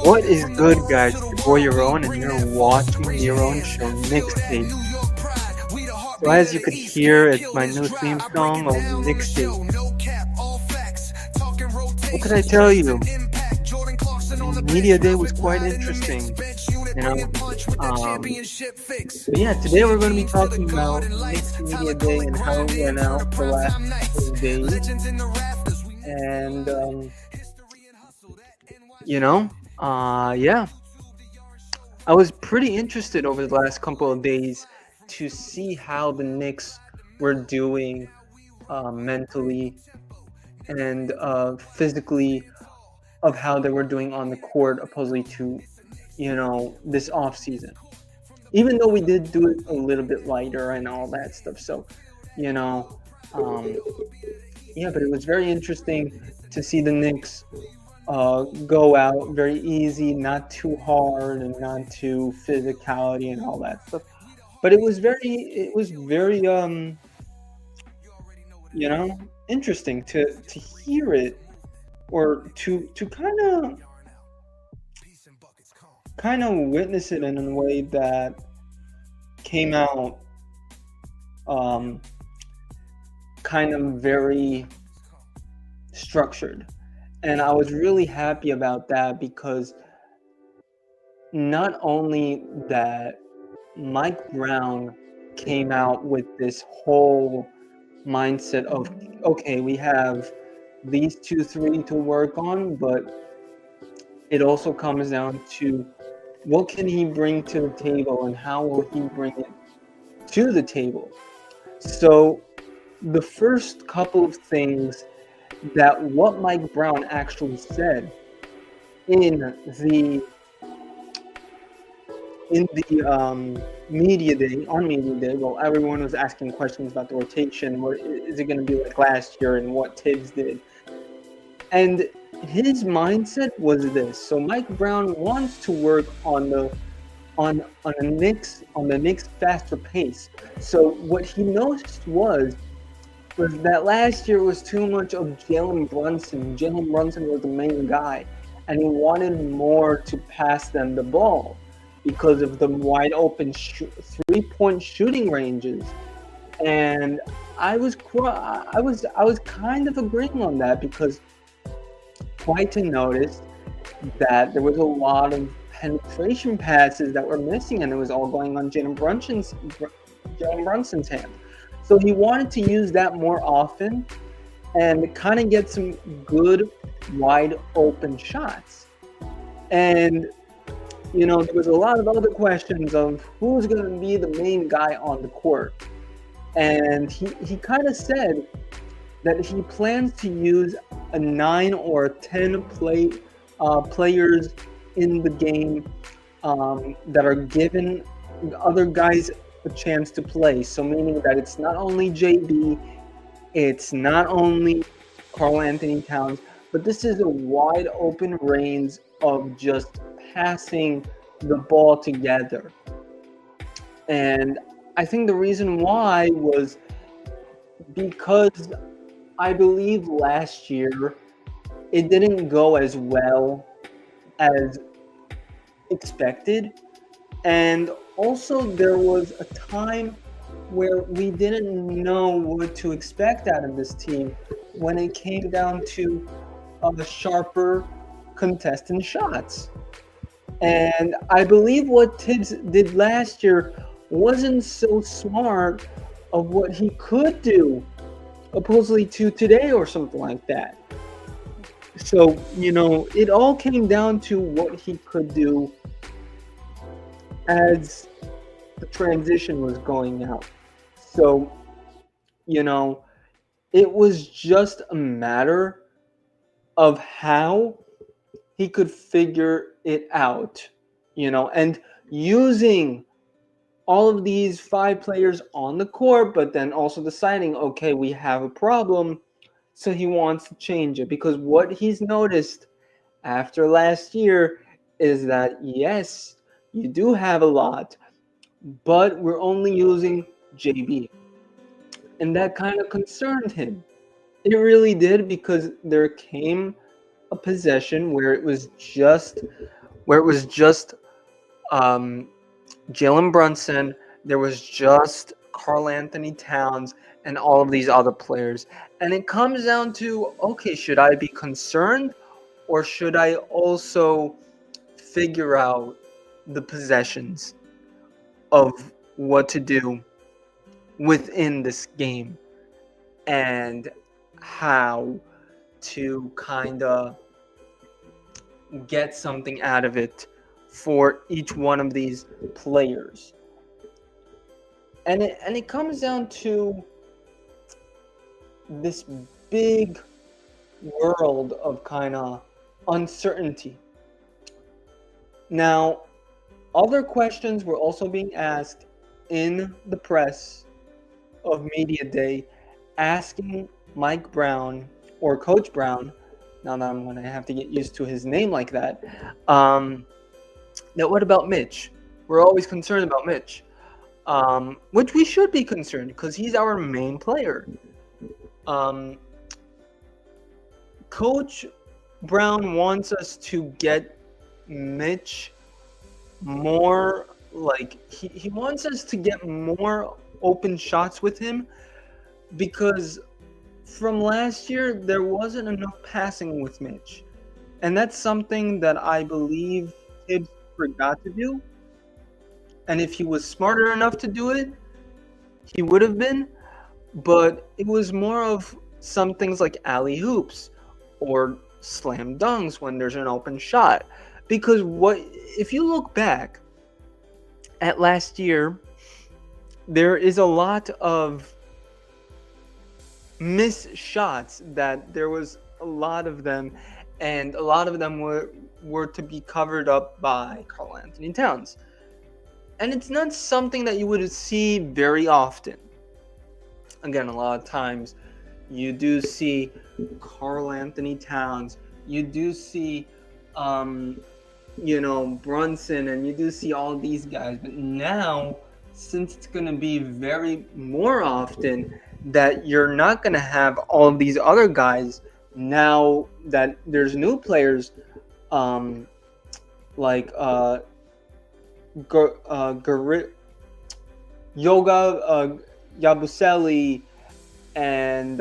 What is good, guys? It's your boy Yaron, and you're watching your own show, Knicks Take. So as you could hear, it's my new theme song of Knicks Take. What could I tell you? Media Day was quite interesting, you know. But yeah, today we're going to be talking about Knicks Media Day and how it went out the last couple of days. And yeah, I was pretty interested over the last couple of days to see how the Knicks were doing mentally and physically, of how they were doing on the court, opposed to, this off season. Even though we did do it a little bit lighter and all that stuff, so yeah, but it was very interesting to see the Knicks go out very easy, not too hard and not too physicality and all that stuff. But it was very interesting to hear it, or to kind of witness it in a way that came out um kind of very structured. And I was really happy about that, because not only that, Mike Brown came out with this whole mindset of, okay, we have these 2-3 to work on, but it also comes down to what can he bring to the table and how will he bring it to the table. So the first couple of things that what Mike Brown actually said in the media day, well, everyone was asking questions about the rotation. What is it going to be like last year, and what Tibbs did? And his mindset was this. So Mike Brown wants to work on the Knicks faster pace. So what he noticed was that last year was too much of Jalen Brunson. Jalen Brunson was the main guy, and he wanted more to pass them the ball because of the wide open 3-point shooting ranges. And I was kind of agreeing on that, because quite to notice that there was a lot of penetration passes that were missing, and it was all going on Jalen Brunson's hand. So he wanted to use that more often and kind of get some good wide open shots. And there was a lot of other questions of who's going to be the main guy on the court. And he kind of said that he plans to use a 9 or 10 players in the game that are giving other guys a chance to play. So meaning that it's not only JB, it's not only Karl-Anthony Towns, but this is a wide open range of just passing the ball together. And I think the reason why was because I believe last year it didn't go as well as expected. And also there was a time where we didn't know what to expect out of this team when it came down to sharper contested shots. And I believe what Tibbs did last year wasn't so smart of what he could do, opposed to today or something like that. So, it all came down to what he could do as the transition was going out. So, it was just a matter of how he could figure it out, and using all of these 5 players on the court, but then also deciding, okay, we have a problem, so he wants to change it. Because what he's noticed after last year is that, yes, you do have a lot, but we're only using JB. And that kind of concerned him. It really did, because there came a possession where it was just where it was just Jalen Brunson, there was just Karl-Anthony Towns, and all of these other players. And it comes down to, okay, should I be concerned, or should I also figure out the possessions of what to do within this game and how to kind of get something out of it for each one of these players? And it comes down to this big world of kind of uncertainty. Now, other questions were also being asked in the press of Media Day, asking Mike Brown, or Coach Brown, now that I'm going to have to get used to his name like that, now what about Mitch? We're always concerned about Mitch, which we should be concerned because he's our main player. Coach Brown wants us to get Mitch more, like, he wants us to get more open shots with him, because from last year there wasn't enough passing with Mitch, and that's something that I believe Tibbs forgot to do. And if he was smarter enough to do it, he would have been. But it was more of some things like alley hoops or slam dunks when there's an open shot. Because if you look back at last year, there is a lot of missed shots, that there was a lot of them, and a lot of them were to be covered up by Karl-Anthony Towns. And it's not something that you would see very often. Again, a lot of times you do see Karl-Anthony Towns, you do see Brunson, and you do see all these guys. But now, since it's going to be very more often that you're not going to have all of these other guys, now that there's new players like Yoga Yabusele and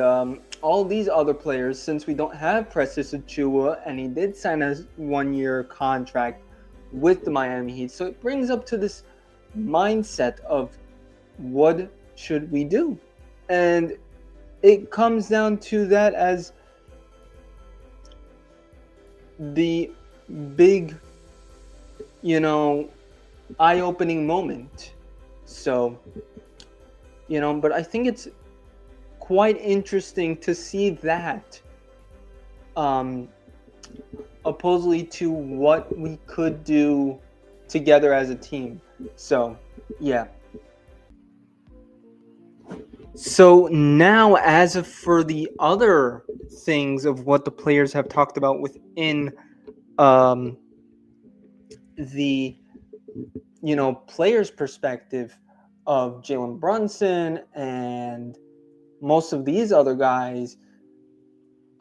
all these other players, since we don't have Precious Achua, and he did sign a 1-year contract with the Miami Heat. So it brings up to this mindset of what should we do? And it comes down to that as the big, eye-opening moment. So, but I think it's quite interesting to see that, oppositely to what we could do together as a team. So, yeah. So now, as for the other things of what the players have talked about within the players' perspective of Jalen Brunson and most of these other guys,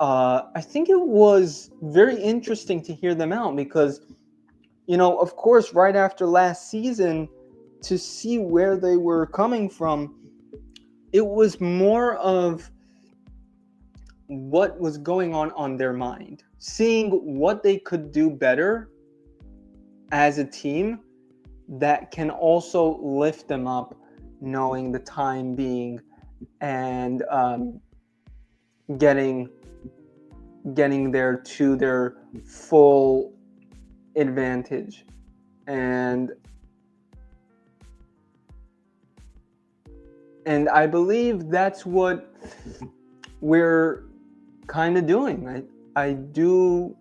I think it was very interesting to hear them out, because of course, right after last season, to see where they were coming from, it was more of what was going on their mind, seeing what they could do better as a team that can also lift them up, knowing the time being, and getting there to their full advantage. And I believe that's what we're kind of doing. I do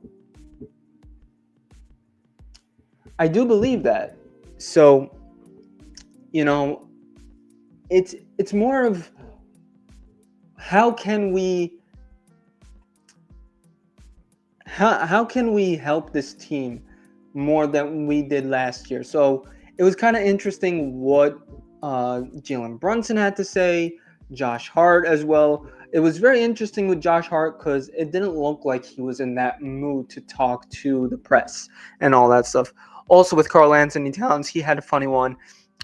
believe that. So, it's more of how can we help this team more than we did last year. So it was kind of interesting what Jalen Brunson had to say, Josh Hart as well. it was very interesting with Josh Hart because it didn't look like he was in that mood to talk to the press and all that stuff. Also with Karl-Anthony Towns, he had a funny one.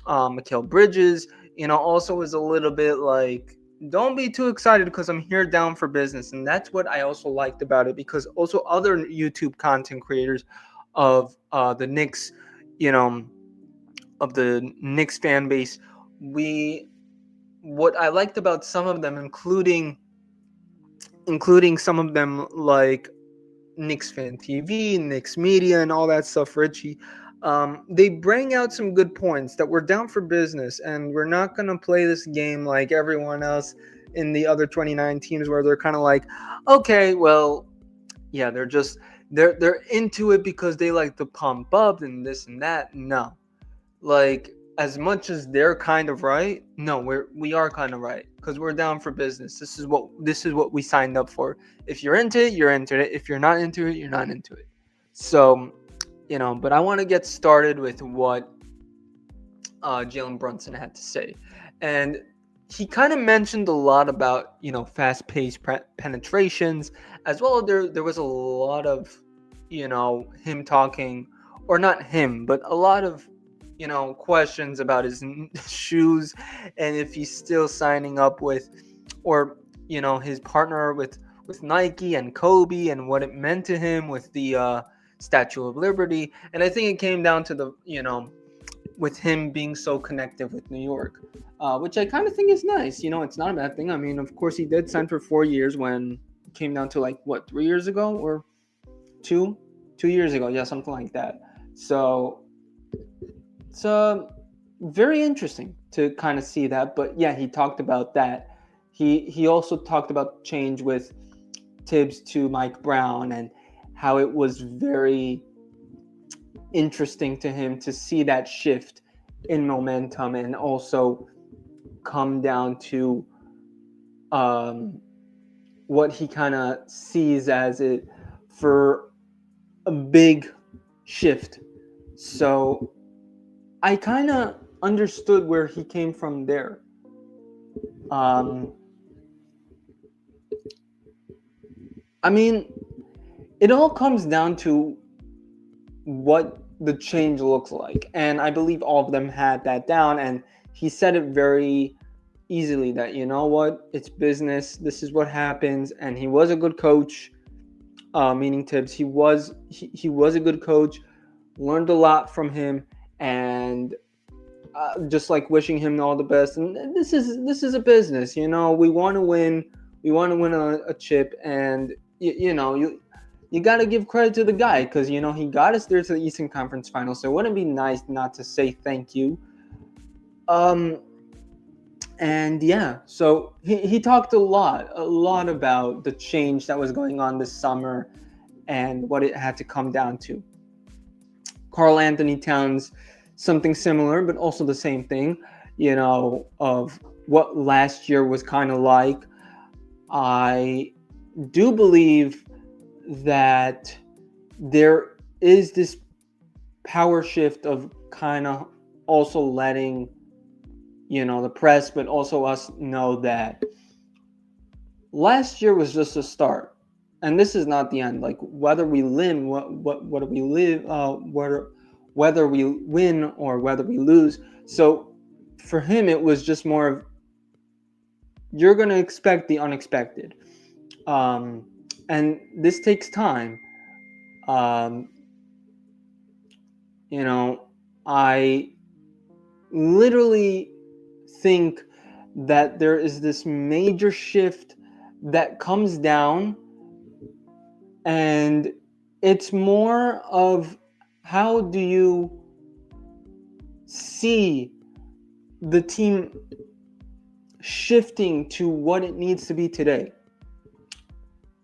Mikal Bridges, also was a little bit like, don't be too excited because I'm here down for business. And that's what I also liked about it, because also other YouTube content creators of the Knicks, of the Knicks fan base, what I liked about some of them, including some of them like Knicks Fan TV, Knicks Media, and all that stuff, Richie, they bring out some good points that we're down for business and we're not going to play this game like everyone else in the other 29 teams where they're kind of like, okay, well, yeah, they're into it because they like to pump up and this and that. No. Like, as much as they're kind of right, no, we are kind of right because we're down for business. This is what we signed up for. If you're into it, you're into it. If you're not into it, you're not into it. So, but I want to get started with what Jalen Brunson had to say, and he kind of mentioned a lot about fast-paced penetrations, as well. There was a lot of him talking, or not him, but a lot of questions about his shoes and if he's still signing up with, or his partner with Nike and Kobe and what it meant to him with the Statue of Liberty. And I think it came down to the with him being so connected with New York, which I kind of think is nice. It's not a bad thing. I mean, of course, he did sign for 4 years when it came down to 3 years ago or 2 years ago, yeah, something like that. So it's very interesting to kind of see that. But yeah, he talked about that. He also talked about change with Tibbs to Mike Brown and how it was very interesting to him to see that shift in momentum, and also come down to what he kind of sees as it for a big shift. So I kind of understood where he came from there. I mean, it all comes down to what the change looks like. And I believe all of them had that down. And he said it very easily that, it's business. This is what happens. And he was a good coach, meaning Tibbs. He was a good coach, learned a lot from him, and just wishing him all the best. And this is a business, we want to win. We want to win a chip, and you got to give credit to the guy because he got us there to the Eastern Conference Finals. So it wouldn't be nice not to say thank you. And yeah, so he talked a lot about the change that was going on this summer and what it had to come down to. Karl-Anthony Towns, something similar, but also the same thing, of what last year was kind of like. I do believe that there is this power shift of kind of also letting, the press, but also us know that last year was just a start. And this is not the end. Whether we win, whether we win or whether we lose. So for him, it was just more of, you're going to expect the unexpected. And this takes time. I literally think that there is this major shift that comes down, and it's more of, how do you see the team shifting to what it needs to be today?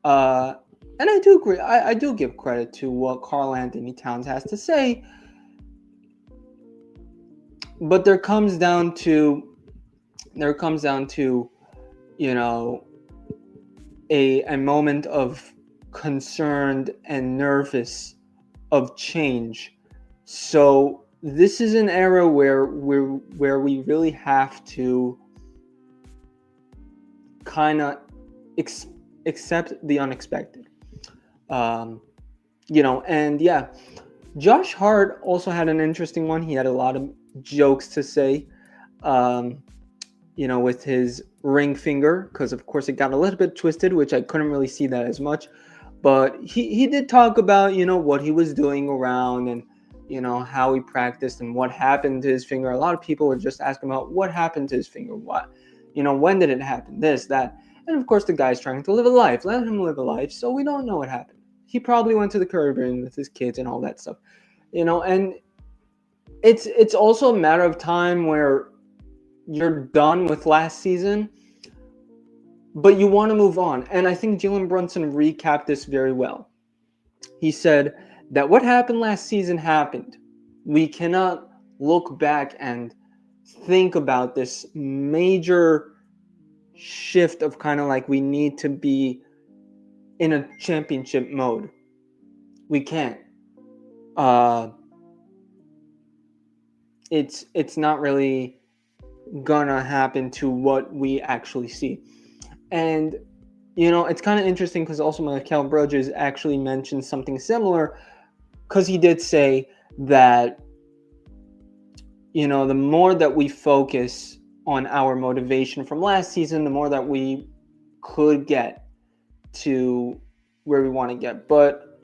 And I do agree. I do give credit to what Karl-Anthony Towns has to say, but there comes down to a moment of concerned and nervous of change. So this is an era where we really have to kind of accept the unexpected. And yeah, Josh Hart also had an interesting one. He had a lot of jokes to say, with his ring finger, because of course it got a little bit twisted, which I couldn't really see that as much. But he did talk about, what he was doing around and, how he practiced and what happened to his finger. A lot of people were just asking about what happened to his finger. What, when did it happen? This, that. And of course, the guy's trying to live a life. Let him live a life. So we don't know what happened. He probably went to the Caribbean with his kids and all that stuff, and it's also a matter of time where you're done with last season, but you want to move on. And I think Jalen Brunson recapped this very well. He said that what happened last season happened. We cannot look back and think about this major shift of kind of like we need to be in a championship mode. We can't. It's not really gonna happen to what we actually see. And it's kind of interesting because also Mikal Bridges actually mentioned something similar, because he did say that the more that we focus on our motivation from last season, the more that we could get to where we want to get. But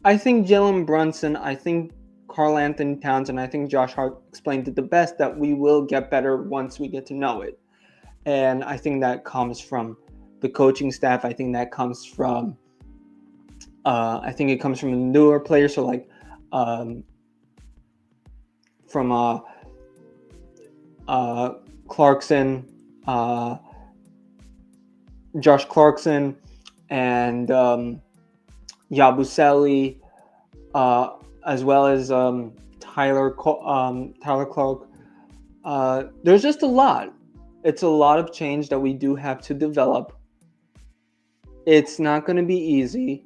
I think Jalen Brunson, I think Karl-Anthony Towns, and I think Josh Hart explained it the best, that we will get better once we get to know it. And I think that comes from the coaching staff. I think that comes from the newer players. So like from Clarkson, Josh Clarkson, and Yabusele, as well as Tyler Clark. There's just a lot. It's a lot of change that we do have to develop. It's not going to be easy.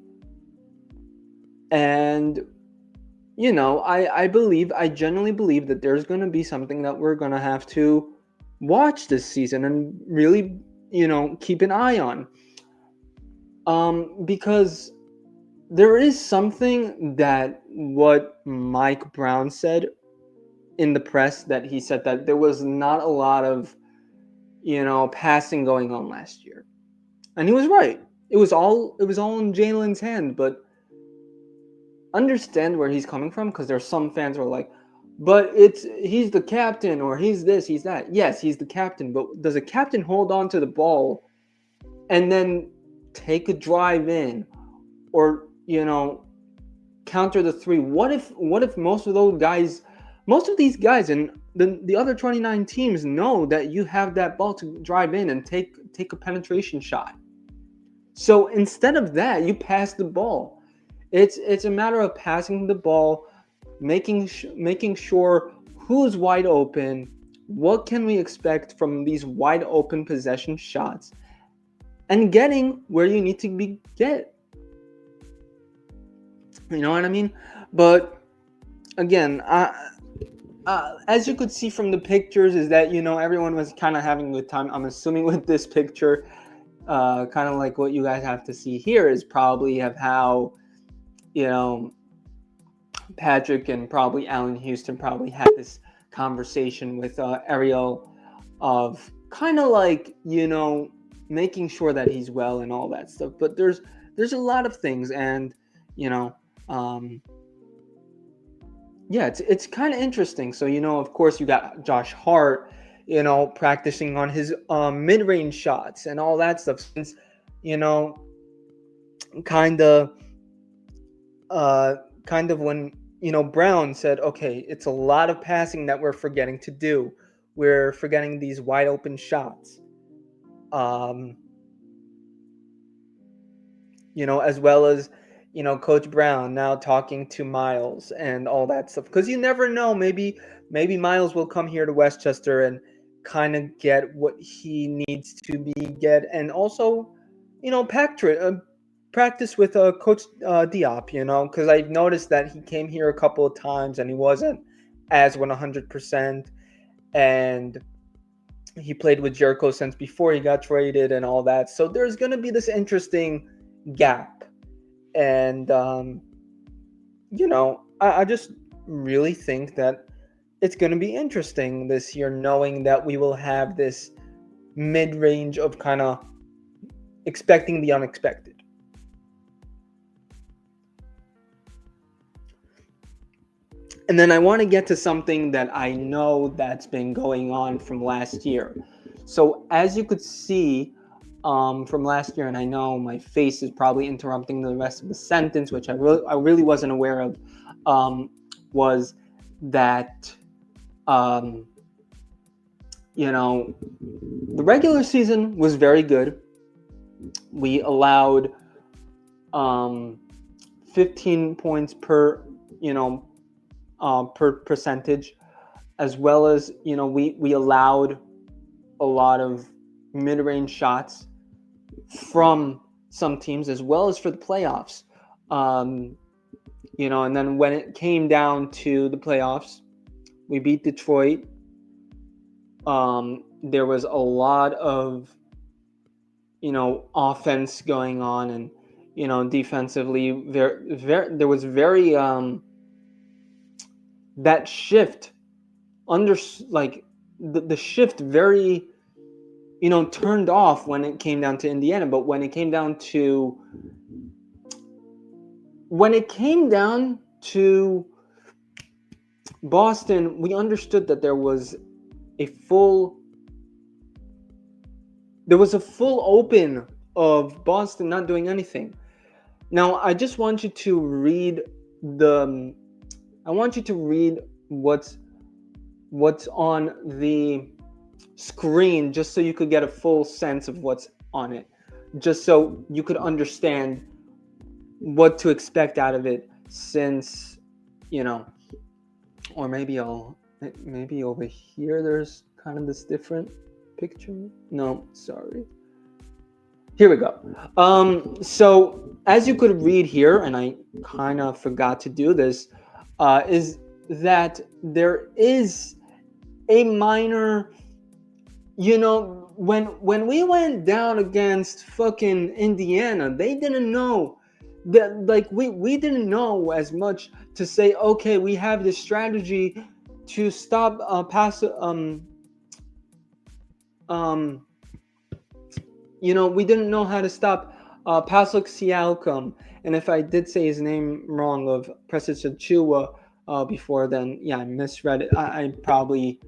And, I genuinely believe that there's going to be something that we're going to have to watch this season and really, keep an eye on. Because there is something that what Mike Brown said in the press, that he said that there was not a lot of, passing going on last year. And he was right. It was all in Jalen's hand, but understand where he's coming from, because there's some fans who are like, but he's the captain, or he's this, he's that. Yes, he's the captain, but does a captain hold on to the ball and then take a drive in, or counter the three? What if most of these guys and the other 29 teams know that you have that ball to drive in and take a penetration shot? So instead of that, you pass the ball. It's a matter of passing the ball, making sure who's wide open, what can we expect from these wide open possession shots, and getting where you need to get. You know what I mean? But again, as you could see from the pictures, is that everyone was kind of having a good time. I'm assuming with this picture, kind of like what you guys have to see here is probably of how Patrick and probably Allen Houston probably had this conversation with Ariel of kind of like making sure that he's well and all that stuff. But there's a lot of things, and it's kind of interesting. So of course you got Josh Hart practicing on his mid-range shots and all that stuff, since kind of when Brown said, okay, it's a lot of passing that we're forgetting to do. We're forgetting these wide open shots. As well as Coach Brown now talking to Miles and all that stuff, because you never know, maybe Miles will come here to Westchester and kind of get what he needs to get, and also practice with Coach Diop, because I've noticed that he came here a couple of times and he wasn't as 100%, and He played with Jericho since before he got traded and all that. So there's going to be this interesting gap. And, I just really think that it's going to be interesting this year, knowing that we will have this mid-range of kind of expecting the unexpected. And then I want to get to something that I know that's been going on from last year. So as you could see from last year, and I know my face is probably interrupting the rest of the sentence, which I really wasn't aware of, was that the regular season was very good. We allowed 15 points per percentage, as well as we allowed a lot of mid-range shots from some teams, as well as for the playoffs. And then when it came down to the playoffs, we beat Detroit. There was a lot of offense going on, and defensively there was very that shift the shift very turned off when it came down to Indiana. But when it came down to Boston, we understood that there was a full open of Boston not doing anything. Now I just want you to read what's on the screen, just so you could get a full sense of what's on it, just so you could understand what to expect out of it, since or maybe over here there's kind of this different picture. No, sorry. Here we go. So as you could read here, and I kind of forgot to do this, is that there is a minor, when we went down against fucking Indiana, they didn't know that, like, we didn't know as much to say, okay, we have this strategy to stop we didn't know how to stop Pascal Siakam. And if I did say his name wrong, of Precious Achua, before, then I misread it. I probably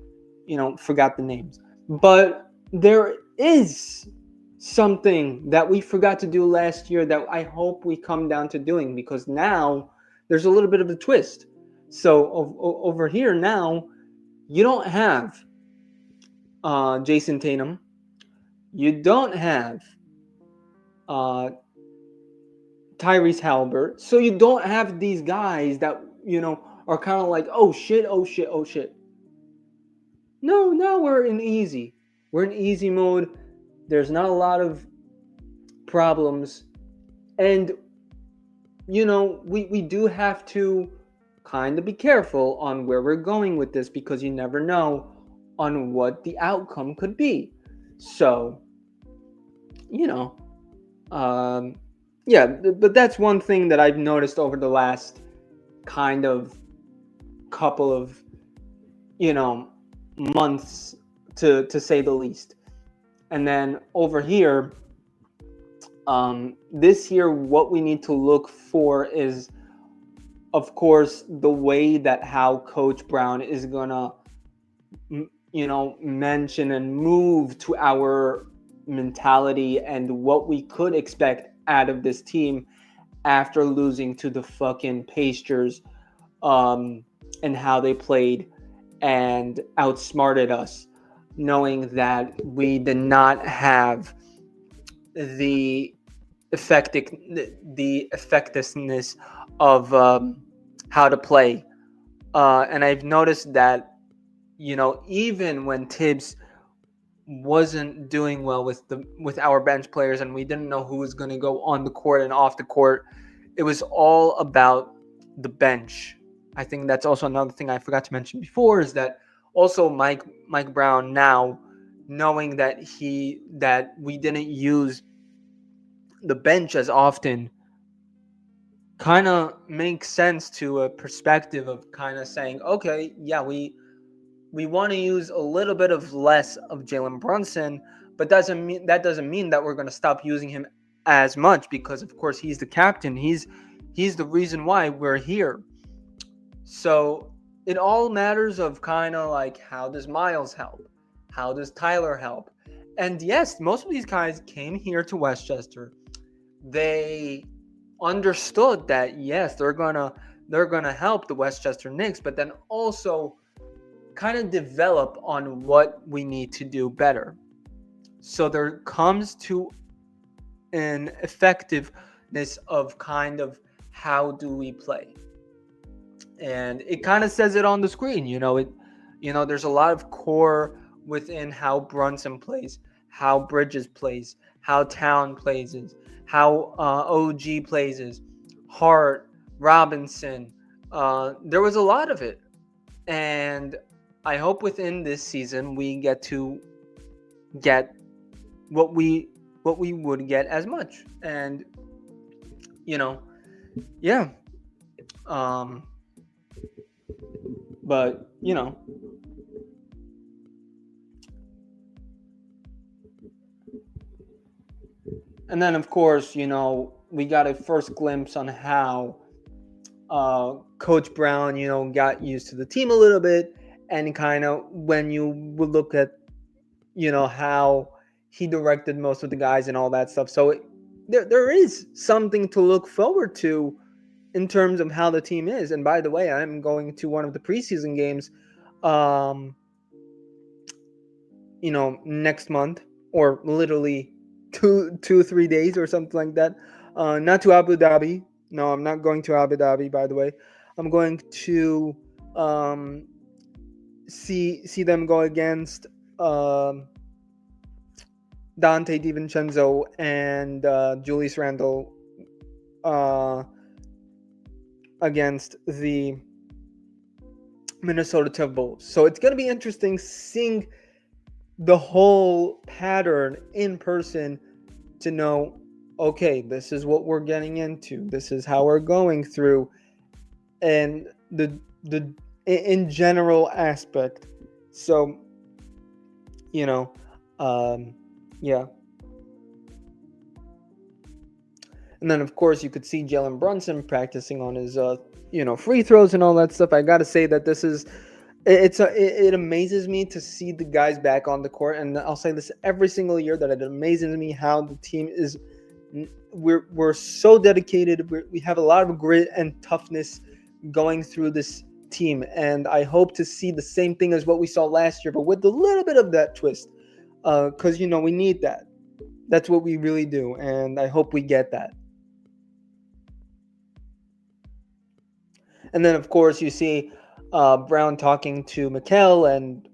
forgot the names. But there is something that we forgot to do last year that I hope we come down to doing, because now there's a little bit of a twist. So over here now, you don't have Jason Tatum. You don't have Tyrese Halliburton. So you don't have these guys that are kind of like, oh shit. No, now we're in easy mode. There's not a lot of problems, and we do have to kind of be careful on where we're going with this, because you never know on what the outcome could be. So but that's one thing that I've noticed over the last kind of couple of months, to say the least. And then over here, this year, what we need to look for is, of course, the way that how Coach Brown is gonna mention and move to our mentality, and what we could expect out of this team after losing to the fucking Pacers, and how they played and outsmarted us, knowing that we did not have the effectiveness of how to play. And I've noticed that, even when Tibbs wasn't doing well with our bench players, and we didn't know who was going to go on the court and off the court, it was all about the bench. I think that's also another thing I forgot to mention before, is that also Mike Brown now knowing that we didn't use the bench as often, kind of makes sense to a perspective of kind of saying, okay, yeah, we want to use a little bit of less of Jalen Brunson, but doesn't mean that we're going to stop using him as much, because of course he's the captain. He's the reason why we're here. So it all matters of kind of like, how does Miles help? How does Tyler help? And yes, most of these guys came here to Westchester. They understood that yes, they're gonna help the Westchester Knicks, but then also kind of develop on what we need to do better. So there comes to an effectiveness of kind of how do we play. And it kind of says it on the screen, there's a lot of core within how Brunson plays, how Bridges plays, how Town plays, how OG plays, Hart, Robinson. There was a lot of it. And I hope within this season we get to get what we would get as much. And yeah. But and then of course, we got a first glimpse on how Coach Brown, got used to the team a little bit, and kind of when you would look at, how he directed most of the guys and all that stuff. So there is something to look forward to in terms of how the team is. And by the way, I'm going to one of the preseason games, next month, or literally 3 days or something like that. Not to Abu Dhabi. No, I'm not going to Abu Dhabi, by the way. I'm going to see them go against Dante DiVincenzo and Julius Randle against the Minnesota Timberwolves. So it's going to be interesting seeing the whole pattern in person to know, okay, this is what we're getting into. This is how we're going through, and the in general aspect. So, yeah. And then of course you could see Jalen Brunson practicing on his free throws and all that stuff. I got to say that this is it amazes me to see the guys back on the court, and I'll say this every single year, that it amazes me how the team is. We're so dedicated. We have a lot of grit and toughness going through this team, and I hope to see the same thing as what we saw last year, but with a little bit of that twist, because we need that. That's what we really do, and I hope we get that. And then of course you see Brown talking to Mikal and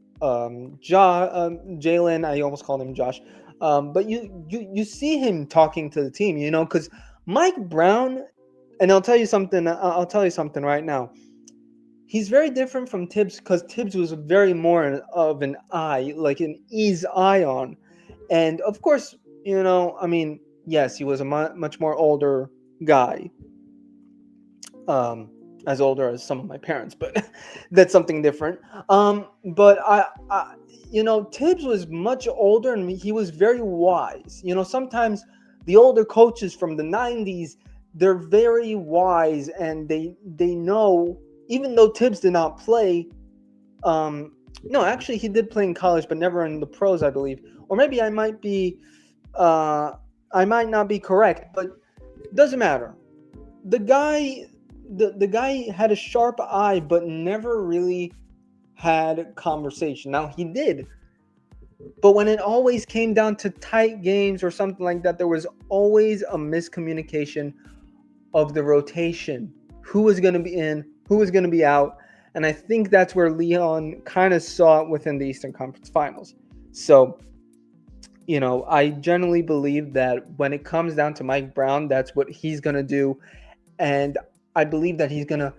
Jalen. I almost called him Josh. But you see him talking to the team, because Mike Brown, and I'll tell you something right now. He's very different from Tibbs, because Tibbs was very more of an eye, like an ease eye on. And of course, yes, he was a much more older guy. As older as some of my parents, but that's something different. But Tibbs was much older, and he was very wise. Sometimes the older coaches from the 90s, they're very wise, and they know, even though Tibbs did not play. No, actually, he did play in college, but never in the pros, I believe. Or maybe I might not be correct, but it doesn't matter. The guy had a sharp eye, but never really had conversation. Now, he did, but when it always came down to tight games or something like that, there was always a miscommunication of the rotation. Who was going to be in, who was going to be out. And I think that's where Leon kind of saw it within the Eastern Conference Finals. So, I generally believe that when it comes down to Mike Brown, that's what he's going to do. And I believe that he's going to,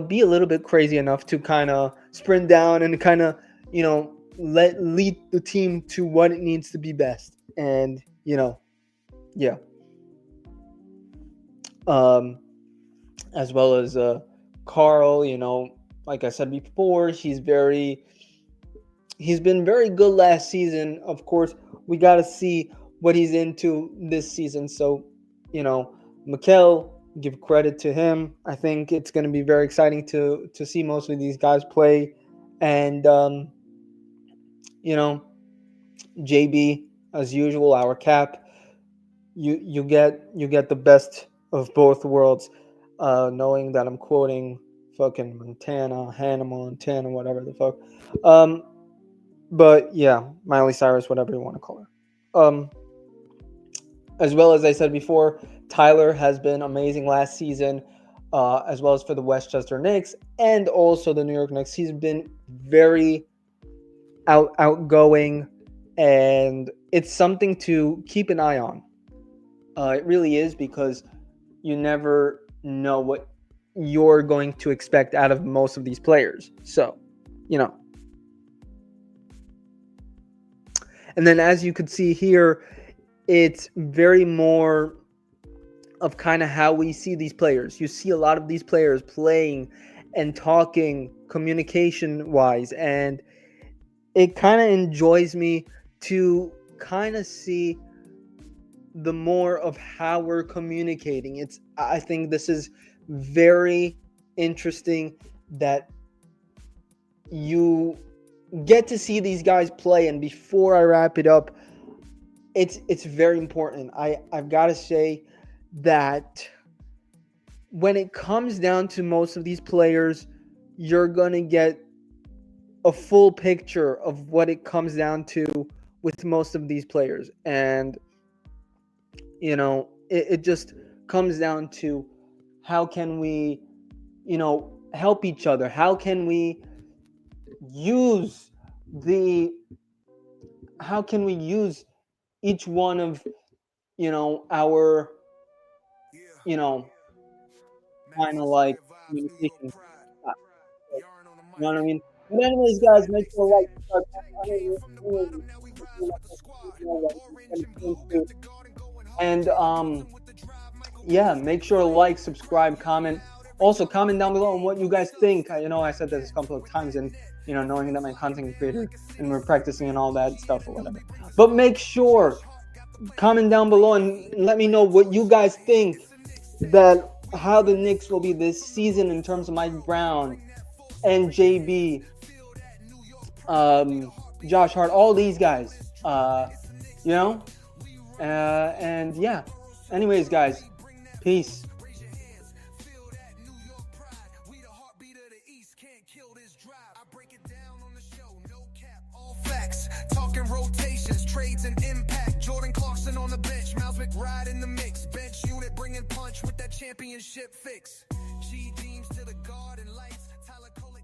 be a little bit crazy enough to kind of sprint down and kind of, lead the team to what it needs to be best. And yeah. As well as Karl, like I said before, he's been very good last season. Of course, we got to see what he's into this season. So, Mikal, give credit to him. I think it's going to be very exciting to see most of these guys play. And, JB, as usual, our cap, you get the best of both worlds, knowing that I'm quoting fucking Hannah Montana, whatever the fuck. But yeah, Miley Cyrus, whatever you want to call her. As well as I said before, Tyler has been amazing last season, as well as for the Westchester Knicks and also the New York Knicks. He's been very outgoing, and it's something to keep an eye on. It really is, because you never know what you're going to expect out of most of these players. So, And then as you could see here, it's very more of kind of how we see these players. You see a lot of these players playing and talking communication-wise, and it kind of enjoys me to kind of see the more of how we're communicating. I think this is very interesting that you get to see these guys play. And before I wrap it up, it's very important. I've got to say that when it comes down to most of these players, you're going to get a full picture of what it comes down to with most of these players. And it just comes down to how can we help each other, how can we use each one of our kind of like communication. You know what I mean? But anyways, guys, make sure to like, and yeah, make sure to like, subscribe, comment. Also, comment down below on what you guys think. I said this a couple of times, and knowing that my content creator and we're practicing and all that stuff or whatever. But make sure, comment down below and let me know what you guys think, that how the Knicks will be this season in terms of Mike Brown and JB, Josh Hart, all these guys, and yeah. Anyways, guys, peace. Talking rotations, trades, and impact. Jordan Clarkson on the bench, Miles McBride in the mix. Bench unit bringing punch with that championship fix. G teams to the garden lights.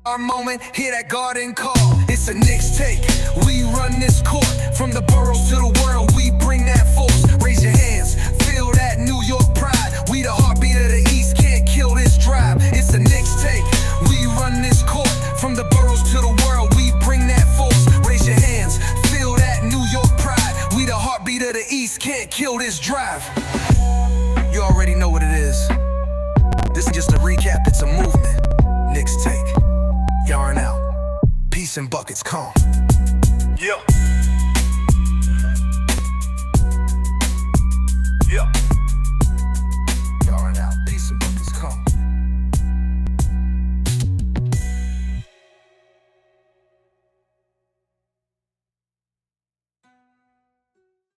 Our moment, hear that garden call. It's a Knicks take. We run this court from the boroughs to the world. We bring that force. Raise your hands, feel that New York pride. We the heartbeat of the East, can't kill this drive. It's a Knicks take. We run this court from the boroughs to the world. We bring that force. Raise your hands, feel that New York pride. We the heartbeat of the East, can't kill this drive. You already know what it is. This is just a recap, it's a movement. Knicks take. Yarn out. Peace and buckets, calm. Yeah.